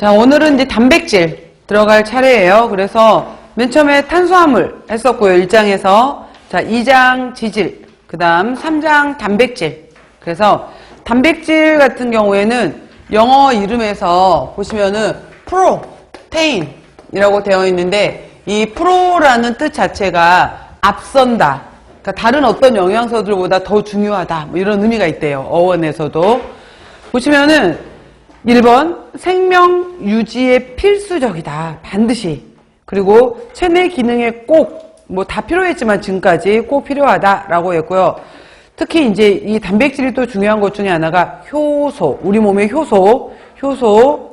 자, 오늘은 이제 단백질 들어갈 차례예요. 그래서 맨 처음에 탄수화물 했었고요. 1장에서. 자, 2장 지질, 그 다음 3장 단백질. 그래서 단백질 같은 경우에는 영어 이름에서 보시면은 프로테인이라고 되어 있는데, 이 프로라는 뜻 자체가 앞선다, 그러니까 다른 어떤 영양소들보다 더 중요하다, 뭐 이런 의미가 있대요. 어원에서도. 보시면은 1번 생명 유지에 필수적이다, 반드시. 그리고 체내 기능에 꼭, 뭐 다 필요했지만 지금까지 꼭 필요하다라고 했고요. 특히 이제 이 단백질이 또 중요한 것 중에 하나가 효소, 우리 몸의 효소,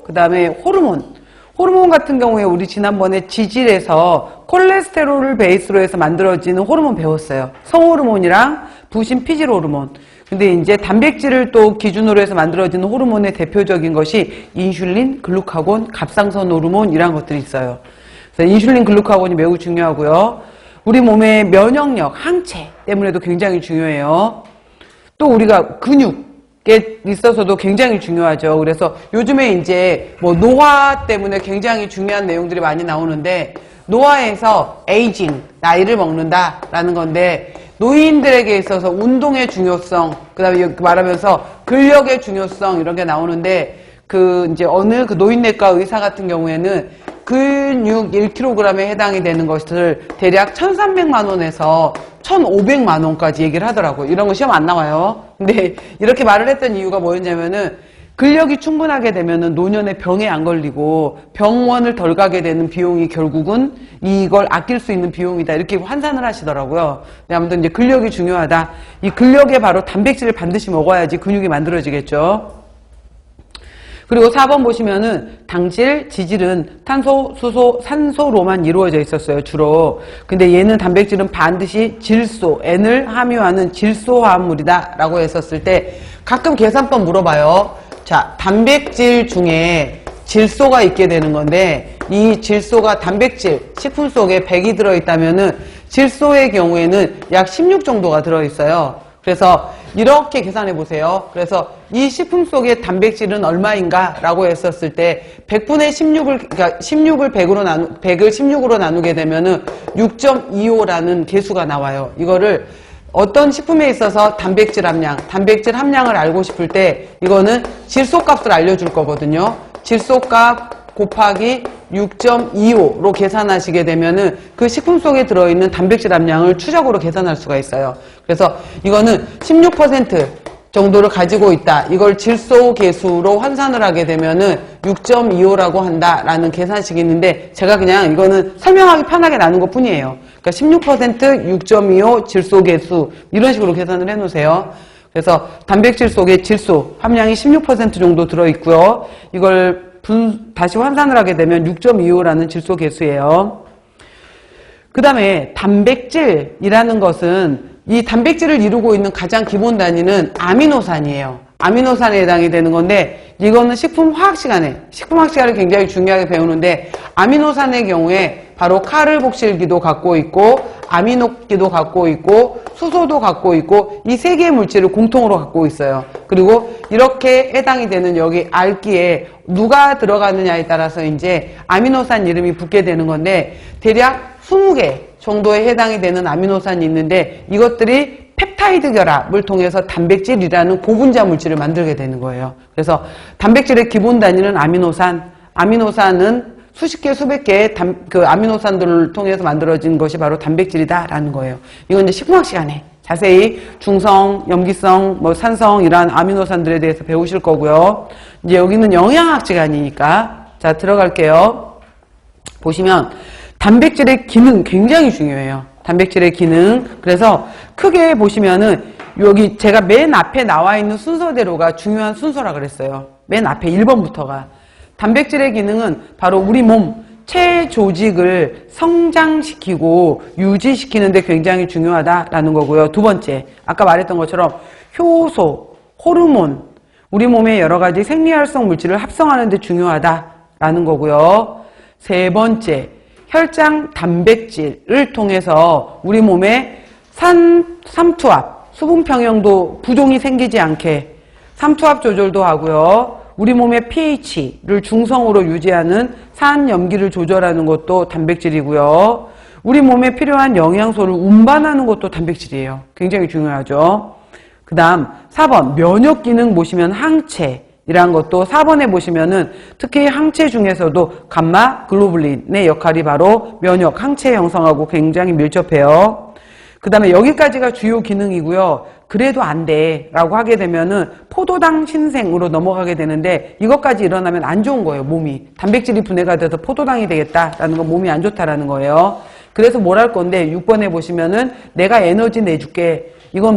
그 다음에 호르몬 같은 경우에 우리 지난번에 지질에서 콜레스테롤을 베이스로 해서 만들어지는 호르몬 배웠어요. 성호르몬이랑 부신 피질 호르몬. 근데 이제 단백질을 또 기준으로 해서 만들어지는 호르몬의 대표적인 것이 인슐린, 글루카곤, 갑상선 호르몬, 이런 것들이 있어요. 그래서 인슐린, 글루카곤이 매우 중요하고요. 우리 몸의 면역력, 항체 때문에도 굉장히 중요해요. 또 우리가 근육에 있어서도 굉장히 중요하죠. 그래서 요즘에 이제 뭐 노화 때문에 굉장히 중요한 내용들이 많이 나오는데, 노화에서 에이징, 나이를 먹는다라는 건데, 노인들에게 있어서 운동의 중요성, 그 다음에 말하면서 근력의 중요성, 이런 게 나오는데, 이제 어느 노인내과 의사 같은 경우에는 근육 1kg에 해당이 되는 것을 대략 1,300만 원에서 1,500만 원까지 얘기를 하더라고요. 이런 거 시험 안 나와요. 근데 이렇게 말을 했던 이유가 뭐였냐면은, 근력이 충분하게 되면은 노년에 병에 안 걸리고 병원을 덜 가게 되는 비용이 결국은 이걸 아낄 수 있는 비용이다, 이렇게 환산을 하시더라고요. 근데 아무튼 이제 근력이 중요하다. 이 근력에 바로 단백질을 반드시 먹어야지 근육이 만들어지겠죠. 그리고 4번 보시면은 당질, 지질은 탄소, 수소, 산소로만 이루어져 있었어요, 주로. 근데 얘는 단백질은 반드시 질소, N을 함유하는 질소 화합물이다 라고 했었을 때 가끔 계산법 물어봐요. 자, 단백질 중에 질소가 있게 되는 건데, 이 질소가 단백질, 식품 속에 100이 들어있다면은 질소의 경우에는 약 16 정도가 들어있어요. 그래서 이렇게 계산해 보세요. 그래서 이 식품 속의 단백질은 얼마인가 라고 했었을 때 100분의 16을, 그러니까 16을 100을 16으로 나누게 되면은 6.25라는 계수가 나와요. 이거를 어떤 식품에 있어서 단백질 함량을 알고 싶을 때 이거는 질소값을 알려줄 거거든요. 질소값 곱하기 6.25로 계산하시게 되면은 그 식품 속에 들어있는 단백질 함량을 추적으로 계산할 수가 있어요. 그래서 이거는 16% 정도를 가지고 있다, 이걸 질소 계수로 환산을 하게 되면은 6.25라고 한다라는 계산식이 있는데, 제가 그냥 이거는 설명하기 편하게 나눈 것 뿐이에요. 그러니까 16%, 6.25 질소 계수, 이런 식으로 계산을 해 놓으세요. 그래서 단백질 속에 질소 함량이 16% 정도 들어있고요. 이걸 다시 환산을 하게 되면 6.25라는 질소 계수예요. 그 다음에 단백질이라는 것은, 이 단백질을 이루고 있는 가장 기본 단위는 아미노산이에요. 아미노산에 해당이 되는 건데, 이거는 식품화학 시간을 굉장히 중요하게 배우는데, 아미노산의 경우에 바로 카르복실기도 갖고 있고, 아미노기도 갖고 있고, 수소도 갖고 있고, 이 세 개의 물질을 공통으로 갖고 있어요. 그리고 이렇게 해당이 되는 여기 알기에 누가 들어가느냐에 따라서 이제 아미노산 이름이 붙게 되는 건데, 대략 20개 정도에 해당이 되는 아미노산이 있는데, 이것들이 펩타이드 결합을 통해서 단백질이라는 고분자 물질을 만들게 되는 거예요. 그래서 단백질의 기본 단위는 아미노산은 수십 개, 수백 개의 아미노산들을 통해서 만들어진 것이 바로 단백질이다라는 거예요. 이건 이제 식품학 시간에 자세히 중성, 염기성, 뭐 산성, 이러한 아미노산들에 대해서 배우실 거고요. 이제 여기는 영양학 시간이니까 자, 들어갈게요. 보시면 단백질의 기능 굉장히 중요해요. 단백질의 기능. 그래서 크게 보시면은 여기 제가 맨 앞에 나와 있는 순서대로가 중요한 순서라 그랬어요. 맨 앞에 1번부터가. 단백질의 기능은 바로 우리 몸 체조직을 성장시키고 유지시키는 데 굉장히 중요하다라는 거고요. 두 번째, 아까 말했던 것처럼 효소, 호르몬, 우리 몸의 여러 가지 생리활성 물질을 합성하는 데 중요하다라는 거고요. 세 번째, 혈장 단백질을 통해서 우리 몸에 삼투압, 수분 평형도 부종이 생기지 않게 삼투압 조절도 하고요. 우리 몸의 pH를 중성으로 유지하는 산염기를 조절하는 것도 단백질이고요. 우리 몸에 필요한 영양소를 운반하는 것도 단백질이에요. 굉장히 중요하죠. 그 다음 4번 면역 기능 보시면 항체이란 것도 4번에 보시면은 특히 항체 중에서도 감마 글로불린의 역할이 바로 면역 항체 형성하고 굉장히 밀접해요. 그 다음에 여기까지가 주요 기능이고요. 그래도 안 돼 라고 하게 되면은 포도당 신생으로 넘어가게 되는데 이것까지 일어나면 안 좋은 거예요. 몸이 단백질이 분해가 돼서 포도당이 되겠다라는 건 몸이 안 좋다라는 거예요. 그래서 뭘 할 건데 6번에 보시면은 내가 에너지 내줄게. 이건